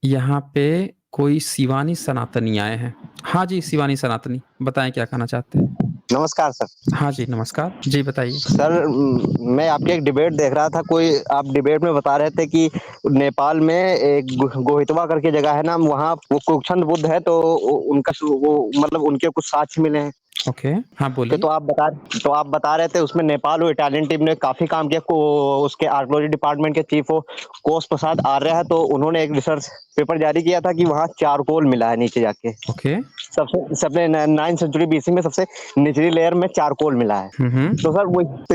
यहाँ पे कोई शिवानी सनातनी आए हैं। हाँ जी, शिवानी सनातनी, बताएँ क्या कहना चाहते हैं? नमस्कार सर। हाँ जी, नमस्कार। जी, बताइए। सर मैं आपकी एक डिबेट देख रहा था, कोई आप डिबेट में बता रहे थे कि नेपाल में एक गोहितवा करके जगह है ना, वहाँ वो कुक्षन बुद्ध है, तो उनका वो मतलब उनके कुछ साक्ष्य मिले हैं। ओके, हाँ तो बोलिए। तो आप बता रहे थे उसमें नेपाल और इटालियन टीम ने काफी काम किया। उसके आर्कोलॉजी डिपार्टमेंट के चीफ हो कोष प्रसाद आर्य है, तो उन्होंने एक रिसर्च पेपर जारी किया था कि वहाँ चारकोल मिला है नीचे जाके। ओके। सबसे सबसे 9th सेंचुरी बीसी में सबसे निचली लेयर में चारकोल मिला है। हुँ। तो सर वो तो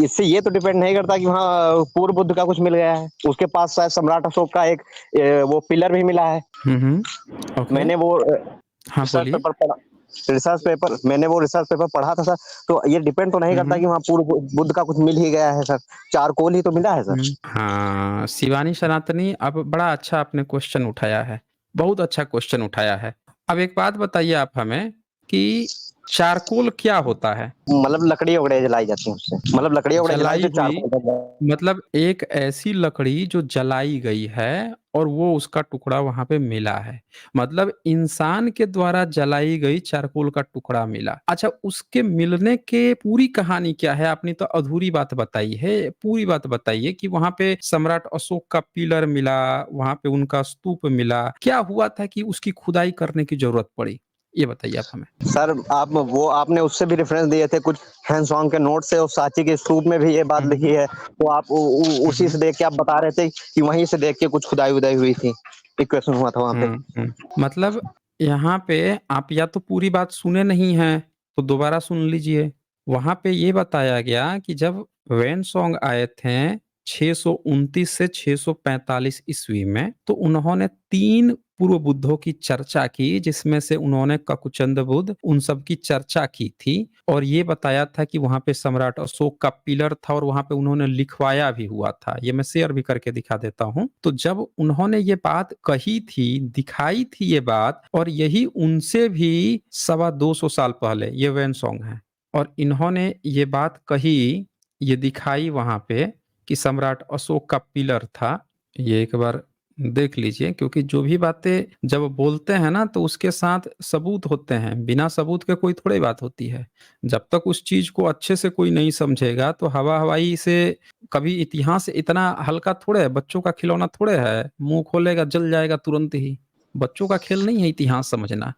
इससे ये तो डिपेंड नहीं करता कि वहाँ पूर्व बुद्ध का कुछ मिल गया है। उसके पास शायद सम्राट अशोक का एक वो पिलर भी मिला है। हुँ। ओके, मैंने वो हाँ रिसर्च बोलिए। पेपर पढ़ा मैंने वो रिसर्च पेपर पढ़ा था सर। तो ये डिपेंड तो नहीं करता हुँ। कि वहाँ पूर्व बुद्ध का कुछ मिल ही गया है सर। चारकोल ही तो मिला है सर। हाँ, शिवानी सनातनी, अब बड़ा अच्छा आपने क्वेश्चन उठाया है। बहुत अच्छा क्वेश्चन उठाया है। अब एक बात बताइए आप हमें कि चारकोल क्या होता है? मतलब लकड़ी वगैरह जलाई जाती है उससे, मतलब लकड़ी वगैरह जलाई जलाई तो हुई, चारकोल बन जाता मतलब एक ऐसी लकड़ी जो जलाई गई है और वो उसका टुकड़ा वहां पे मिला है। मतलब इंसान के द्वारा जलाई गई चारकोल का टुकड़ा मिला। अच्छा, उसके मिलने के पूरी कहानी क्या है? आपने तो अधूरी बात बताई है। पूरी बात बताइए कि वहां पे सम्राट अशोक का पिलर मिला, वहां पे उनका स्तूप मिला, क्या हुआ था कि उसकी खुदाई करने की जरूरत पड़ी? ये बताइए आप हमें। है सर। आपने उससे भी रेफरेंस दिए थे कुछ हैंसोंग के नोट से, और सांची के स्तूप में भी ये बात लिखी हम्म। है। तो आप उसी हम्म। से देख के आप बता रहे थे कि वहीं से देख के कुछ खुदाई उदाई हुई थी, इक्वेशन हुआ था वहां पे। मतलब यहाँ पे आप या तो पूरी बात सुने नहीं हैं, तो दोबारा सुन लीजिए। वहां पे ये बताया गया कि जब वैन सॉन्ग आए थे 629 से 645 ईस्वी में, तो उन्होंने 3 पूर्व बुद्धों की चर्चा की, जिसमें से उन्होंने ककुचंद बुद्ध उन सब की चर्चा की थी। और ये बताया था कि वहां पे सम्राट अशोक का पिलर था और वहां पे उन्होंने लिखवाया भी हुआ था। ये मैं शेयर भी करके दिखा देता हूँ। तो जब उन्होंने ये बात कही थी, दिखाई थी ये बात, और यही उनसे भी 250 साल पहले ये वैन सॉन्ग है, और इन्होंने ये बात कही, ये दिखाई वहां पे कि सम्राट अशोक का पिलर था। ये एक बार देख लीजिए, क्योंकि जो भी बातें जब बोलते हैं ना, तो उसके साथ सबूत होते हैं। बिना सबूत के कोई थोड़ी बात होती है। जब तक उस चीज को अच्छे से कोई नहीं समझेगा, तो हवा हवाई से कभी इतिहास इतना हल्का थोड़े है, बच्चों का खिलौना थोड़े है, मुंह खोलेगा जल जाएगा तुरंत ही। बच्चों का खेल नहीं है इतिहास समझना।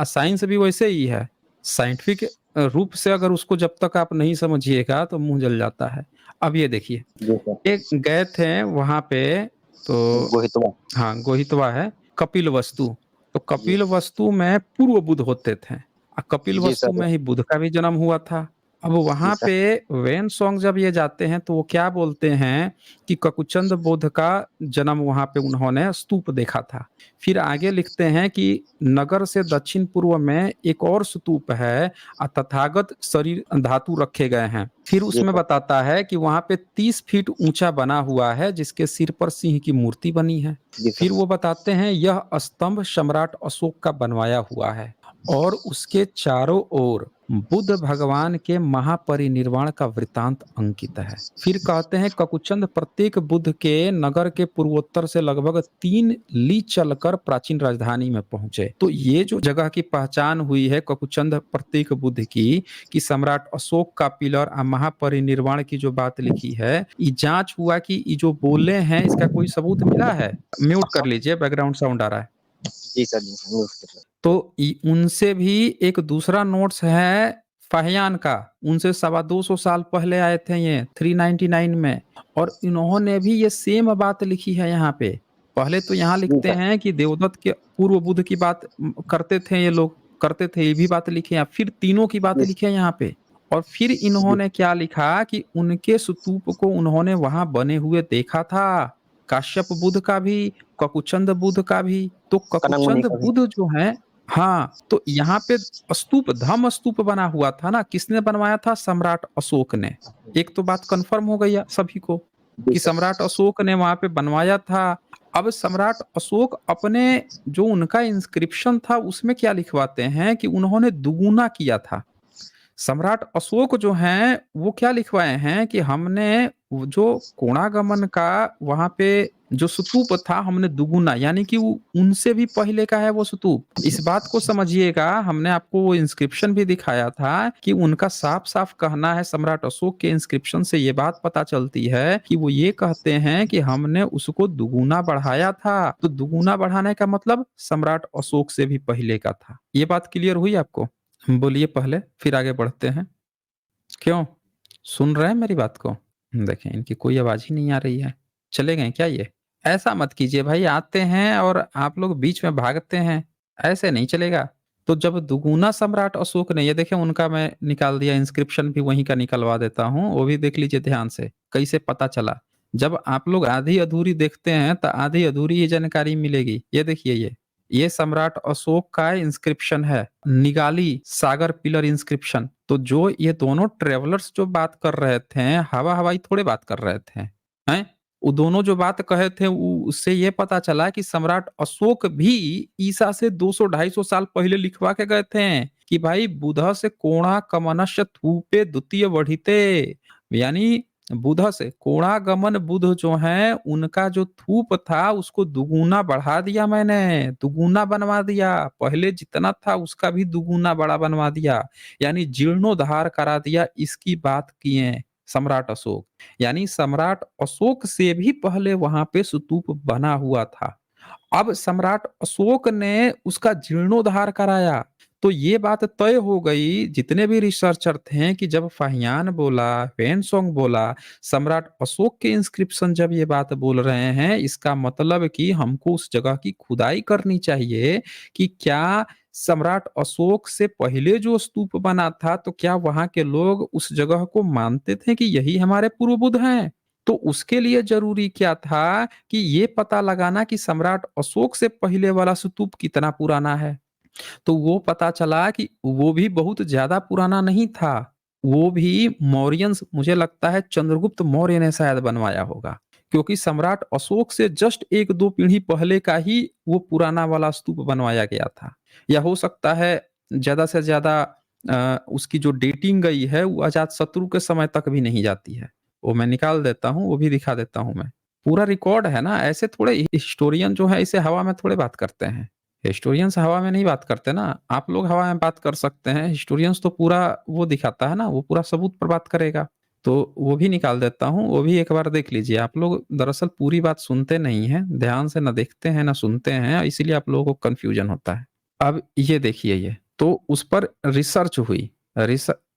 साइंस भी वैसे ही है। साइंटिफिक रूप से अगर उसको जब तक आप नहीं समझिएगा, तो मुंह जल जाता है। अब ये देखिए, जी सर। एक गए थे वहां पे, तो गोहितवा। हाँ, गोहितवा है, कपिल वस्तु। तो जी। कपिल वस्तु में पूर्व बुद्ध होते थे, और कपिल जी वस्तु सर। में ही बुद्ध का भी जन्म हुआ था। अब जी वहां सर। पे वैन सॉन्ग जब ये जाते हैं, तो वो क्या बोलते हैं कि ककुचंद बुद्ध का जन्म वहां पे उन्होंने स्तूप देखा था। फिर आगे लिखते हैं कि नगर से दक्षिण पूर्व में एक और स्तूप है, और तथागत शरीर धातु रखे गए हैं। फिर जी उसमें सर। बताता है कि वहां पे 30 फीट ऊंचा बना हुआ है, जिसके सिर पर सिंह की मूर्ति बनी है। जी फिर सर। वो बताते हैं यह स्तंभ सम्राट अशोक का बनवाया हुआ है, और उसके चारों ओर बुद्ध भगवान के महापरिनिर्वाण का वृतांत अंकित है। फिर कहते हैं ककुचंद प्रत्येक बुद्ध के नगर के पूर्वोत्तर से लगभग 3 ली चलकर प्राचीन राजधानी में पहुंचे। तो ये जो जगह की पहचान हुई है ककुचंद प्रत्येक बुद्ध की, कि सम्राट अशोक का पिलर और महापरिनिर्वाण की जो बात लिखी है, ये जांच हुआ कि ये जो बोले हैं इसका कोई सबूत मिला है। म्यूट कर लीजिए, बैकग्राउंड साउंड आ रहा है। जी सर। जी सर। तो उनसे भी एक दूसरा नोट्स है फाहियान का। उनसे 250 साल पहले आए थे ये 399 में, और इन्होंने भी ये सेम बात लिखी है यहाँ पे। पहले तो यहाँ जी लिखते सर। हैं कि देवदत्त के पूर्व बुद्ध की बात करते थे ये लोग, करते थे, ये भी बात लिखे हैं। फिर तीनों की बात जी लिखे हैं यहाँ पे। और फिर इन्होंने क्या लिखा कि उनके स्तूप को उन्होंने वहां बने हुए देखा था, काश्यप बुद्ध का भी, ककुचंद बुद्ध का भी। तो कनंग मुनि ककुचंद का भी। बुद्ध जो है, हाँ, तो यहाँ पे स्तूप, धम्म स्तूप बना हुआ था ना, किसने बनवाया था? सम्राट अशोक ने। एक तो बात कंफर्म हो गई है सभी को जी कि सर। सम्राट अशोक ने वहां पे बनवाया था। अब सम्राट अशोक अपने जो उनका इंस्क्रिप्शन था उसमें क्या लिखवाते हैं कि उन्होंने दुगुना किया था। सम्राट अशोक जो हैं वो क्या लिखवाए हैं कि हमने वो जो कोणागमन का वहां पे जो स्तूप था हमने दुगुना, यानी कि उनसे भी पहले का है वो स्तूप। इस बात को समझिएगा, हमने आपको वो इंस्क्रिप्शन भी दिखाया था कि उनका साफ साफ कहना है, सम्राट अशोक के इंस्क्रिप्शन से ये बात पता चलती है कि वो ये कहते हैं कि हमने उसको दुगुना बढ़ाया था। तो दुगुना बढ़ाने का मतलब सम्राट अशोक से भी पहले का था। ये बात क्लियर हुई आपको? बोलिए पहले, फिर आगे बढ़ते हैं। क्यों, सुन रहे हैं मेरी बात को? देखें, इनकी कोई आवाज ही नहीं आ रही है। चले गए क्या ये? ऐसा मत कीजिए भाई, आते हैं और आप लोग बीच में भागते हैं, ऐसे नहीं चलेगा। तो जब दुगुना सम्राट अशोक ने, ये देखें उनका मैं निकाल दिया, इंस्क्रिप्शन भी वहीं का निकलवा देता हूँ, वो भी देख लीजिए ध्यान से कैसे पता चला। जब आप लोग आधी अधूरी देखते हैं तो आधी अधूरी ही जानकारी मिलेगी। ये देखिए, ये सम्राट अशोक का इंस्क्रिप्शन है, निगाली सागर पिलर इंस्क्रिप्शन। तो जो ये दोनों ट्रेवलर्स जो बात कर रहे थे, हवा हवाई थोड़े बात कर रहे थे, हैं? वो दोनों जो बात कहे थे, उससे ये पता चला कि सम्राट अशोक भी ईसा से 200-250 साल पहले लिखवा के गए थे कि भाई बुध से कोणा कमनस्य थूपे द्वितीय बढ़िते, यानी बुध से कोणागमन बुध जो है, उनका जो थूप था उसको दुगुना बढ़ा दिया मैंने, दुगुना बनवा दिया। पहले जितना था उसका भी दुगुना बड़ा बनवा दिया, यानी जीर्णोद्धार करा दिया। इसकी बात किए सम्राट अशोक, यानी सम्राट अशोक से भी पहले वहां पे स्तूप बना हुआ था। अब सम्राट अशोक ने उसका जीर्णोद्धार कराया। तो ये बात तय हो गई, जितने भी रिसर्चर थे, कि जब फाहियान बोला, वेनसोंग बोला, सम्राट अशोक के इंस्क्रिप्शन जब ये बात बोल रहे हैं, इसका मतलब कि हमको उस जगह की खुदाई करनी चाहिए कि क्या सम्राट अशोक से पहले जो स्तूप बना था, तो क्या वहां के लोग उस जगह को मानते थे कि यही हमारे पूर्व बुद्ध हैं? तो उसके लिए जरूरी क्या था कि ये पता लगाना कि सम्राट अशोक से पहले वाला स्तूप कितना पुराना है। तो वो पता चला कि वो भी बहुत ज्यादा पुराना नहीं था। वो भी मौर्यंस, मुझे लगता है चंद्रगुप्त मौर्य ने शायद बनवाया होगा, क्योंकि सम्राट अशोक से जस्ट 1-2 पीढ़ी पहले का ही वो पुराना वाला स्तूप बनवाया गया था। या हो सकता है ज्यादा से ज्यादा उसकी जो डेटिंग गई है वो अजात शत्रु के समय तक भी नहीं जाती है। वो मैं निकाल देता हूँ, वो भी दिखा देता हूँ मैं। पूरा रिकॉर्ड है ना, ऐसे थोड़े हिस्टोरियन जो है इसे हवा में थोड़े बात करते हैं। हिस्टोरियंस हवा में नहीं बात करते ना, आप लोग हवा में बात कर सकते हैं, हिस्टोरियंस तो पूरा वो दिखाता है ना, वो पूरा सबूत पर बात करेगा। तो वो भी निकाल देता हूँ, वो भी एक बार देख लीजिए। आप लोग दरअसल पूरी बात सुनते नहीं हैं, ध्यान से ना देखते हैं ना सुनते हैं, इसीलिए आप लोगों को कन्फ्यूजन होता है। अब ये देखिए, ये तो उस पर रिसर्च हुई,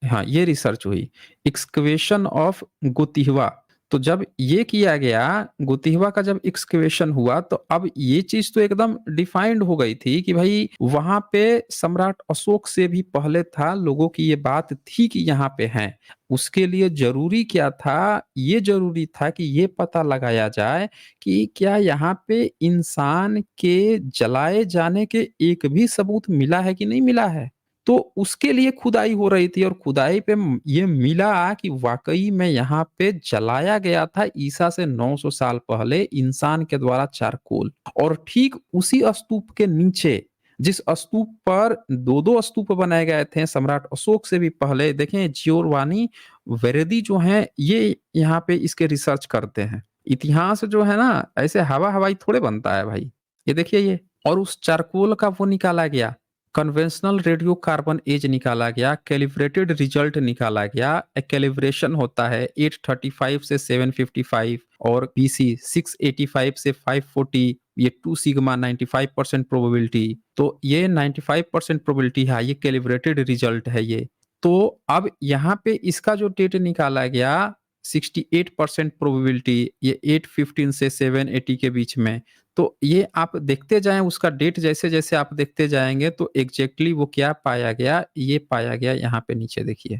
हाँ ये रिसर्च हुई, एक्सकवेशन ऑफ गोतिहवा। तो जब ये किया गया, गोतिहवा का जब एक्सकवेशन हुआ, तो अब ये चीज तो एकदम डिफाइंड हो गई थी कि भाई वहां पे सम्राट अशोक से भी पहले था, लोगों की ये बात थी कि यहाँ पे हैं। उसके लिए जरूरी क्या था? ये जरूरी था कि ये पता लगाया जाए कि क्या यहाँ पे इंसान के जलाए जाने के एक भी सबूत मिला है कि नहीं मिला है। तो उसके लिए खुदाई हो रही थी, और खुदाई पे ये मिला कि वाकई में यहाँ पे जलाया गया था ईसा से 900 साल पहले इंसान के द्वारा चारकोल। और ठीक उसी स्तूप के नीचे, जिस स्तूप पर दो दो स्तूप बनाए गए थे सम्राट अशोक से भी पहले, देखें जियोरवानी वेरेदी जो है ये यहाँ पे इसके रिसर्च करते हैं। इतिहास जो है ना, ऐसे हवा हवाई थोड़े बनता है भाई। ये देखिए ये, और उस चारकोल का वो निकाला गया, कन्वेंशनल रेडियो कार्बन एज निकाला गया, कैलिब्रेटेड रिजल्ट निकाला गया। कैलिब्रेशन होता है 835 से 755, और बीसी 685 से 540, ये 2 सिग्मा 95% प्रोबेबिलिटी। तो ये 95% प्रोबेबिलिटी है, ये कैलिब्रेटेड रिजल्ट है ये। तो अब यहाँ पे इसका जो डेट निकाला गया 68% प्रोबेबिलिटी, ये 815 से 780 के बीच में। तो ये आप देखते जाएं उसका डेट, जैसे जैसे आप देखते जाएंगे तो एग्जैक्टली वो क्या पाया गया, ये पाया गया यहाँ पे नीचे देखिए।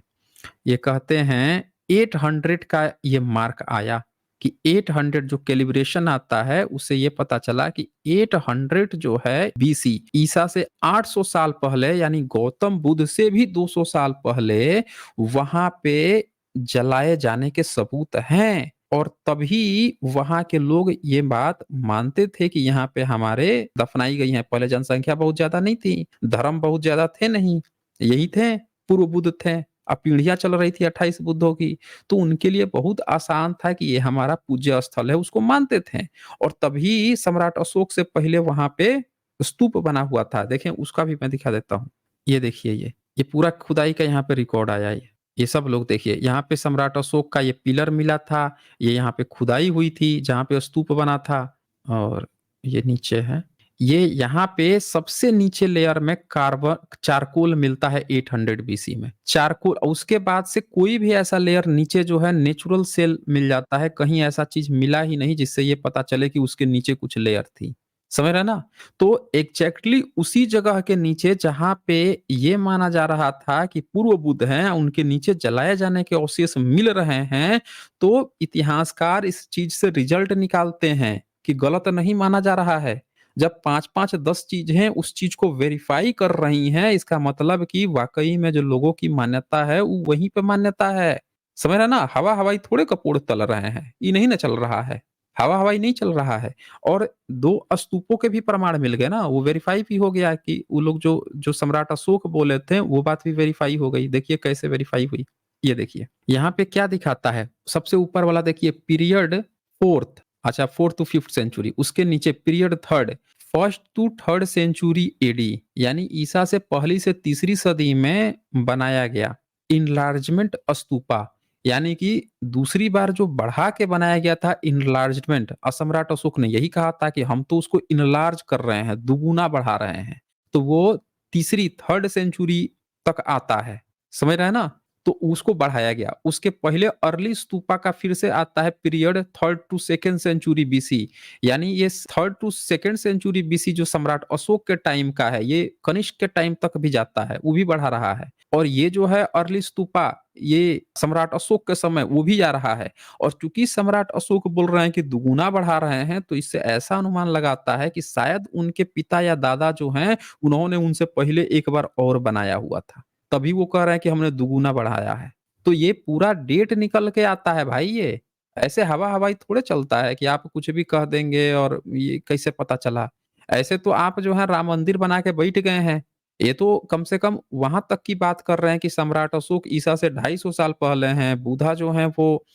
ये कहते हैं 800 का ये मार्क आया कि 800 जो कैलिब्रेशन आता है, उससे ये पता चला कि 800 जो है बीसी, ईसा से 800 साल पहले, यानी गौतम बुद्ध से भी 200 साल पहले वहां पे जलाए जाने के सबूत हैं। और तभी वहां के लोग ये बात मानते थे कि यहाँ पे हमारे दफनाई गई हैं। पहले जनसंख्या बहुत ज्यादा नहीं थी, धर्म बहुत ज्यादा थे नहीं, यही थे, पूर्व बुद्ध थे। अब पीढ़ियाँ चल रही थी 28 बुद्धों की, तो उनके लिए बहुत आसान था कि ये हमारा पूज्य स्थल है, उसको मानते थे। और तभी सम्राट अशोक से पहले वहाँ पे स्तूप बना हुआ था। देखें उसका भी मैं दिखा देता हूँ। ये देखिए ये पूरा खुदाई का यहाँ पे रिकॉर्ड आया ये सब लोग देखिए, यहाँ पे सम्राट अशोक का ये पिलर मिला था, ये यहाँ पे खुदाई हुई थी जहाँ पे स्तूप बना था। और ये नीचे है, ये यहाँ पे सबसे नीचे लेयर में कार्बन चारकोल मिलता है 800 बीसी में। चारकोल, उसके बाद से कोई भी ऐसा लेयर नीचे जो है नेचुरल सेल मिल जाता है, कहीं ऐसा चीज मिला ही नहीं जिससे ये पता चले कि उसके नीचे कुछ लेयर थी। समझ रहे ना? तो एग्जैक्टली उसी जगह के नीचे जहां पे ये माना जा रहा था कि पूर्व बुद्ध हैं, उनके नीचे जलाए जाने के अवशेष मिल रहे हैं, तो इतिहासकार इस चीज से रिजल्ट निकालते हैं कि गलत नहीं माना जा रहा है। जब 5-5, 10 चीजें उस चीज को वेरीफाई कर रही हैं, इसका मतलब कि वाकई में जो लोगों की मान्यता है, वो वहीं पे मान्यता है। समझ रहे ना? हवा हवाई थोड़े कपोड़ तल रहे हैं, ये नहीं ना चल रहा है। हवा हवाई नहीं चल रहा है। और 2 स्तूपों के भी प्रमाण मिल गए ना, वो वेरीफाई भी हो गया कि वो लोग जो जो सम्राट अशोक बोले थे, वो बात भी वेरीफाई हो गई। देखिए कैसे वेरीफाई हुई। ये देखिए, यहाँ पे क्या दिखाता है? सबसे ऊपर वाला देखिए, पीरियड 4th, अच्छा 4th टू 5th सेंचुरी, उसके नीचे period 3rd, 1st to 3rd century AD, यानी ईसा से पहली से तीसरी सदी में बनाया गया इनलार्जमेंट स्तूपा, यानी कि दूसरी बार जो बढ़ा के बनाया गया था इनलार्जमेंट, सम्राट अशोक ने यही कहा था कि हम तो उसको इनलार्ज कर रहे हैं, दुगुना बढ़ा रहे हैं। तो वो तीसरी 3rd सेंचुरी तक आता है। समझ रहे हैं ना? तो उसको बढ़ाया गया। उसके पहले अर्ली स्तूपा का फिर से आता है period 3rd to 2nd century BC, यानी ये 3rd to 2nd century BC जो सम्राट अशोक के टाइम का है, ये कनिष्क के टाइम तक भी जाता है, वो भी बढ़ा रहा है। और ये जो है अर्ली स्तूपा, ये सम्राट अशोक के समय वो भी जा रहा है। और चूंकि सम्राट अशोक बोल रहे हैं कि दुगुना बढ़ा रहे हैं, तो इससे ऐसा अनुमान लगाता है कि शायद उनके पिता या दादा जो हैं, उन्होंने उनसे पहले एक बार और बनाया हुआ था, तभी वो कह रहे हैं कि हमने दुगुना बढ़ाया है। तो ये पूरा डेट निकल के आता है भाई ये। ऐसे हवा हवाई थोड़े चलता है कि आप कुछ भी कह देंगे और ये कैसे पता चला। ऐसे तो आप जो है राम मंदिर बना के बैठ गए हैं। ये तो कम से कम वहां तक की बात कर रहे हैं कि सम्राट अशोक ईसा से 250 साल पहले हैं, बुद्धा जो हैं वो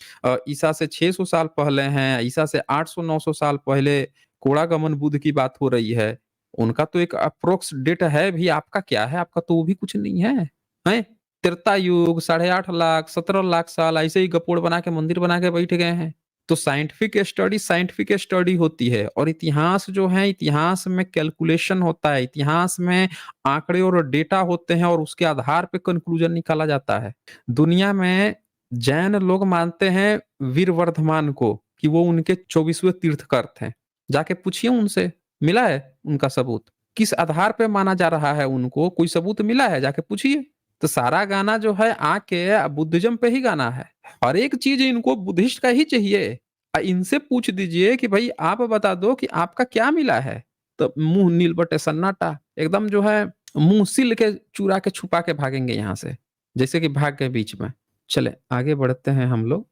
ईसा से 600 साल पहले हैं, ईसा से 800-900 साल पहले कोड़ागमन बुद्ध की बात हो रही है। उनका तो एक अप्रोक्स डेट है भी, आपका क्या है? आपका तो वो भी कुछ नहीं है। हैं? त्रेता युग, 8.5 लाख, 17 लाख साल ऐसे ही गपोड़ बना के मंदिर बना के बैठ गए हैं। तो साइंटिफिक स्टडी होती है। और इतिहास जो है, इतिहास में कैलकुलेशन होता है, इतिहास में आंकड़े और डेटा होते हैं, और उसके आधार पे कंक्लूजन निकाला जाता है। दुनिया में जैन लोग मानते हैं वीरवर्धमान को कि वो उनके 24वें तीर्थकर थे। जाके पूछिए उनसे, मिला है उनका सबूत? किस आधार पे माना जा रहा है उनको? कोई सबूत मिला है? जाके पूछिए। तो सारा गाना जो है आके बुद्धिज्म पे ही गाना है। हर एक चीज इनको बुद्धिस्ट का ही चाहिए। इनसे पूछ दीजिए कि भाई आप बता दो कि आपका क्या मिला है? तो मुंह नील बटे सन्नाटा, एकदम जो है मुंह सिल के चुरा के छुपा के भागेंगे यहाँ से, जैसे कि भाग गए बीच में। चले आगे बढ़ते हैं हम लोग।